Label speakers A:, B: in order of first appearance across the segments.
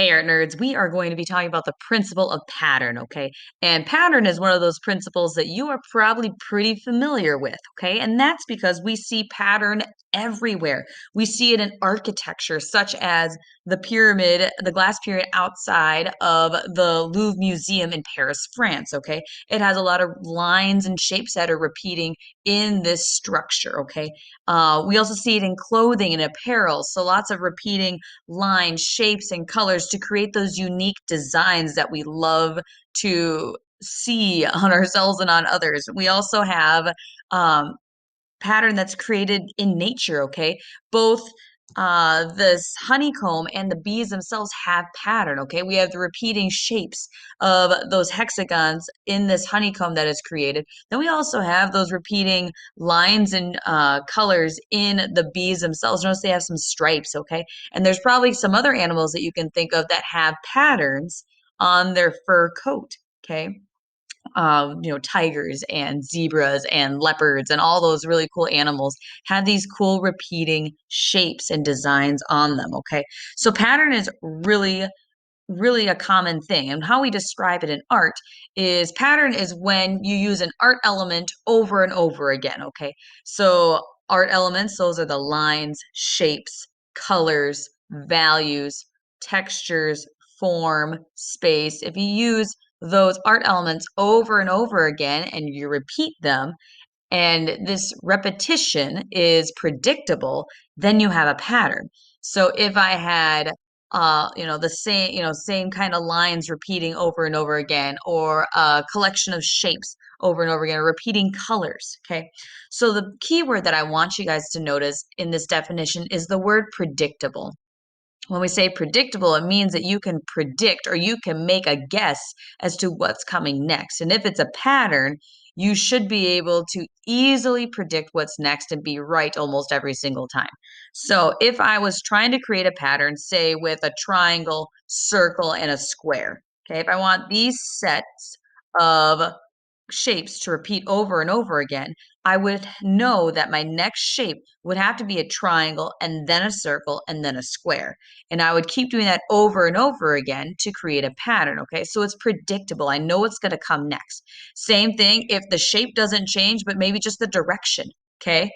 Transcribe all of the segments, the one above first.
A: Hey, art nerds, we are going to be talking about the principle of pattern, okay? And pattern is one of those principles that you are probably pretty familiar with, okay? And that's because we see pattern everywhere. We see it in architecture, such as the pyramid, the glass pyramid outside of the Louvre Museum in Paris, France, okay? It has a lot of lines and shapes that are repeating in this structure, okay? We also see it in clothing and apparel, so lots of repeating lines, shapes, and colors to create those unique designs that we love to see on ourselves and on others. We also have um, pattern that's created in nature, okay? Both this honeycomb and the bees themselves have pattern, okay? We have the repeating shapes of those hexagons in this honeycomb that is created. Then we also have those repeating lines and colors in the bees themselves. Notice they have some stripes, okay? And there's probably some other animals that you can think of that have patterns on their fur coat, okay? Tigers and zebras and leopards and all those really cool animals have these cool repeating shapes and designs on them. Okay. So pattern is really a common thing. And how we describe it in art is pattern is when you use an art element over and over again. Okay. So art elements, those are the lines, shapes, colors, values, textures, form, space. If you use those art elements over and over again and you repeat them, and this repetition is predictable, then you have a pattern. So if I had the same kind of lines repeating over and over again, or a collection of shapes over and over again, or repeating colors, okay? So the key word that I want you guys to notice in this definition is the word predictable. When we say predictable, it means that you can predict or you can make a guess as to what's coming next. And if it's a pattern, you should be able to easily predict what's next and be right almost every single time. So if I was trying to create a pattern, say with a triangle, circle, and a square, okay, if I want these sets of shapes to repeat over and over again, I would know that my next shape would have to be a triangle and then a circle and then a square. And I would keep doing that over and over again to create a pattern. Okay. So it's predictable. I know what's going to come next. Same thing if the shape doesn't change, but maybe just the direction. Okay.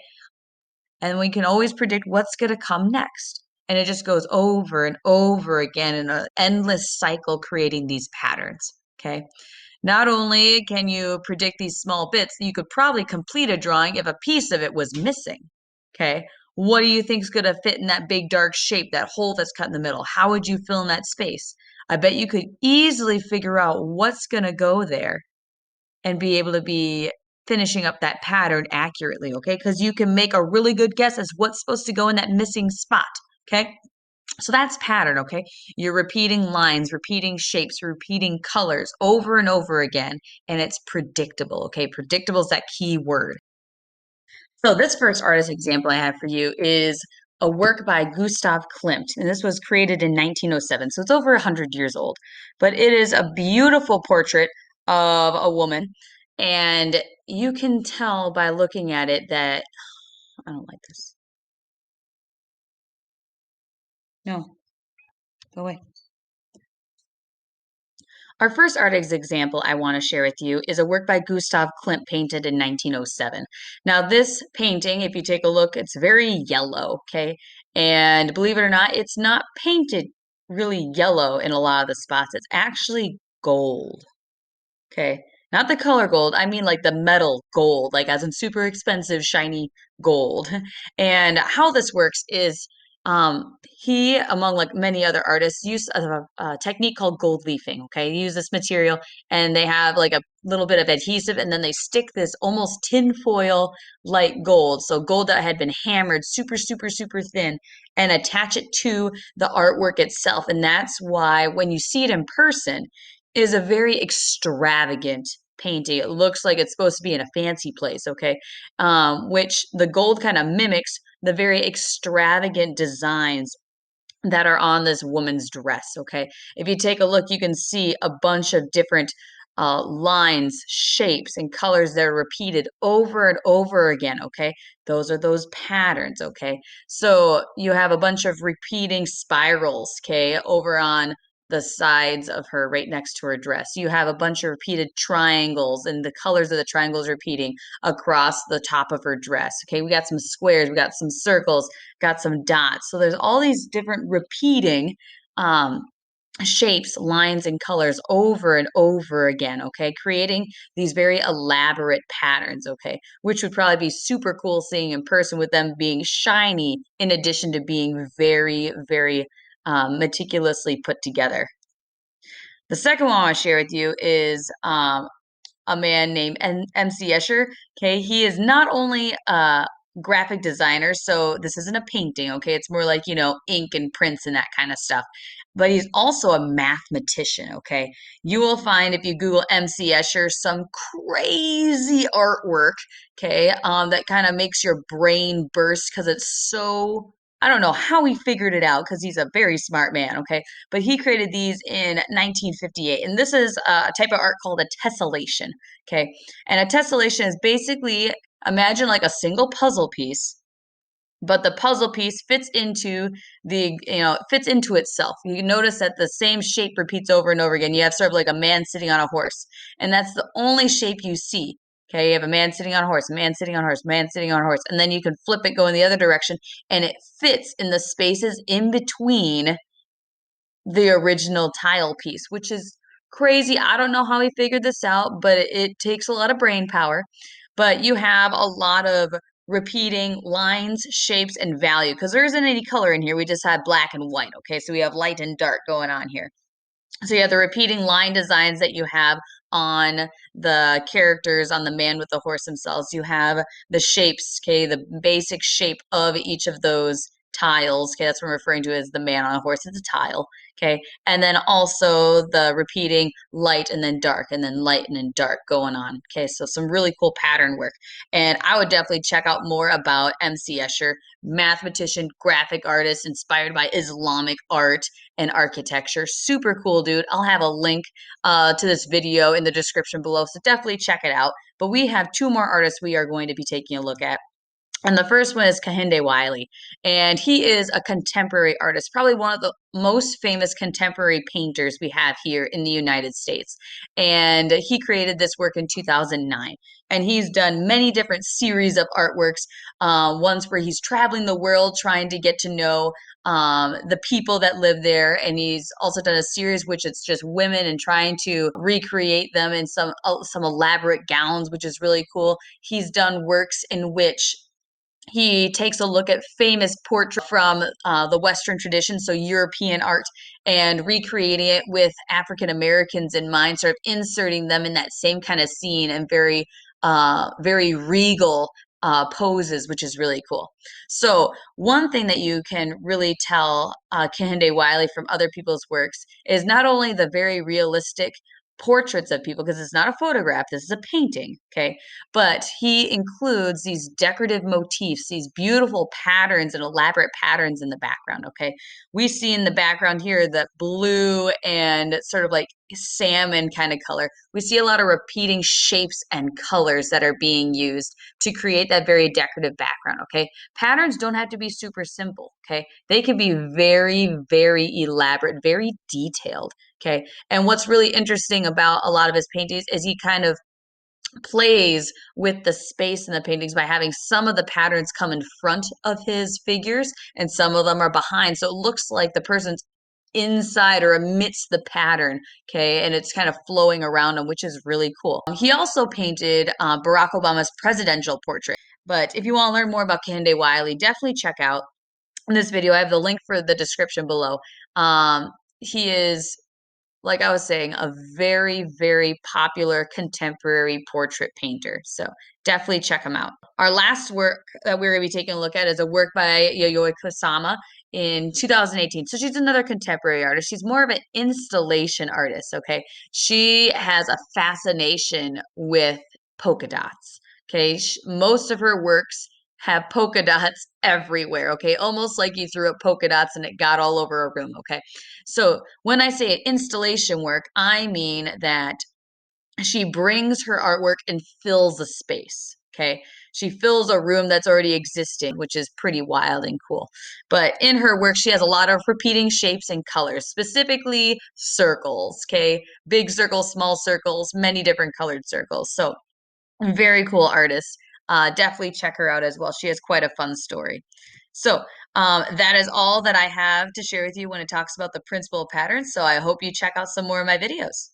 A: And we can always predict what's going to come next. And it just goes over and over again in an endless cycle, creating these patterns. Okay. Not only can you predict these small bits, you could probably complete a drawing if a piece of it was missing. Okay. What do you think is going to fit in that big dark shape, that hole that's cut in the middle? How would you fill in that space? I bet you could easily figure out what's going to go there and be able to be finishing up that pattern accurately. Okay. Because you can make a really good guess as what's supposed to go in that missing spot. Okay. So that's pattern, okay? You're repeating lines, repeating shapes, repeating colors over and over again, and it's predictable, okay? Predictable is that key word. So this first artist example I have for you is a work by Gustav Klimt, and this was created in 1907, so it's over 100 years old. But it is a beautiful portrait of a woman, and you can tell by looking at it that I don't like this. No, go away. Our first artist example I want to share with you is a work by Gustav Klimt painted in 1907. Now, this painting, if you take a look, it's very yellow, okay? And believe it or not, it's not painted really yellow in a lot of the spots. It's actually gold, okay? Not the color gold, I mean like the metal gold, like as in super expensive, shiny gold. And how this works is he, among like many other artists, use a technique called gold leafing. Okay, you use this material and they have like a little bit of adhesive, and then they stick this almost tinfoil like gold, so gold that had been hammered super, super, super thin, and attach it to the artwork itself. And that's why when you see it in person, is a very extravagant painting. It looks like it's supposed to be in a fancy place, okay? Which the gold kind of mimics the very extravagant designs that are on this woman's dress, okay? If you take a look, you can see a bunch of different lines, shapes, and colors that are repeated over and over again, okay? Those are those patterns, okay? So you have a bunch of repeating spirals, okay, over on the sides of her right next to her dress. You have a bunch of repeated triangles and the colors of the triangles repeating across the top of her dress. Okay, we got some squares, we got some circles, got some dots. So there's all these different repeating um, shapes, lines, and colors over and over again, okay? Creating these very elaborate patterns, okay? Which would probably be super cool seeing in person with them being shiny in addition to being very, very meticulously put together. The second one I want to share with you is a man named MC Escher. Okay, he is not only a graphic designer, so this isn't a painting. Okay, it's more like ink and prints and that kind of stuff. But he's also a mathematician. Okay, you will find if you Google MC Escher some crazy artwork. Okay, that kind of makes your brain burst because it's so. I don't know how he figured it out because he's a very smart man. Okay, but he created these in 1958, and this is a type of art called a tessellation. Okay. And a tessellation is basically imagine like a single puzzle piece, but the puzzle piece fits into it fits into itself. You notice that the same shape repeats over and over again. You have sort of like a man sitting on a horse, and that's the only shape you see. Okay, you have a man sitting on a horse, a man sitting on a horse, a man sitting on a horse, and then you can flip it, go in the other direction, and it fits in the spaces in between the original tile piece, which is crazy. I don't know how he figured this out, but it takes a lot of brain power. But you have a lot of repeating lines, shapes, and value because there isn't any color in here. We just had black and white. Okay, so we have light and dark going on here. So you have the repeating line designs that you have on the characters, on the man with the horse themselves. You have the shapes, okay, the basic shape of each of those tiles. Okay, that's what I'm referring to as the man on a horse. It's a tile. Okay, and then also the repeating light and then dark and then light and then dark going on. Okay, so some really cool pattern work. And I would definitely check out more about MC Escher, mathematician, graphic artist inspired by Islamic art and architecture. Super cool, dude. I'll have a link to this video in the description below, so definitely check it out. But we have two more artists we are going to be taking a look at. And the first one is Kehinde Wiley, and he is a contemporary artist, probably one of the most famous contemporary painters we have here in the United States. And he created this work in 2009. And he's done many different series of artworks, ones where he's traveling the world trying to get to know the people that live there. And he's also done a series which it's just women and trying to recreate them in some elaborate gowns, which is really cool. He's done works in which he takes a look at famous portraits from the Western tradition, so European art, and recreating it with African Americans in mind, sort of inserting them in that same kind of scene and very regal poses, which is really cool. So one thing that you can really tell Kehinde Wiley from other people's works is not only the very realistic portraits of people, because it's not a photograph, this is a painting, okay? But he includes these decorative motifs, these beautiful patterns and elaborate patterns in the background, okay? We see in the background here the blue and sort of like salmon kind of color. We see a lot of repeating shapes and colors that are being used to create that very decorative background, okay? Patterns don't have to be super simple, okay? They can be very, very elaborate, very detailed, okay? And what's really interesting about a lot of his paintings is he kind of plays with the space in the paintings by having some of the patterns come in front of his figures and some of them are behind. So it looks like the person's inside or amidst the pattern, okay, and it's kind of flowing around him, which is really cool. He also painted Barack Obama's presidential portrait. But if you want to learn more about Kehinde Wiley, definitely check out this video. I have the link for the description below. He is, like I was saying, a very, very popular contemporary portrait painter. So definitely check him out. Our last work that we're going to be taking a look at is a work by Yayoi Kusama in 2018. So she's another contemporary artist. She's more of an installation artist, okay? She has a fascination with polka dots, okay? Most of her works have polka dots everywhere, okay? Almost like you threw up polka dots and it got all over a room, okay? So when I say installation work, I mean that she brings her artwork and fills a space. Okay. She fills a room that's already existing, which is pretty wild and cool. But in her work, she has a lot of repeating shapes and colors, specifically circles. Okay. Big circles, small circles, many different colored circles. So, very cool artist. Definitely check her out as well. She has quite a fun story. So, that is all that I have to share with you when it talks about the principal patterns. So, I hope you check out some more of my videos.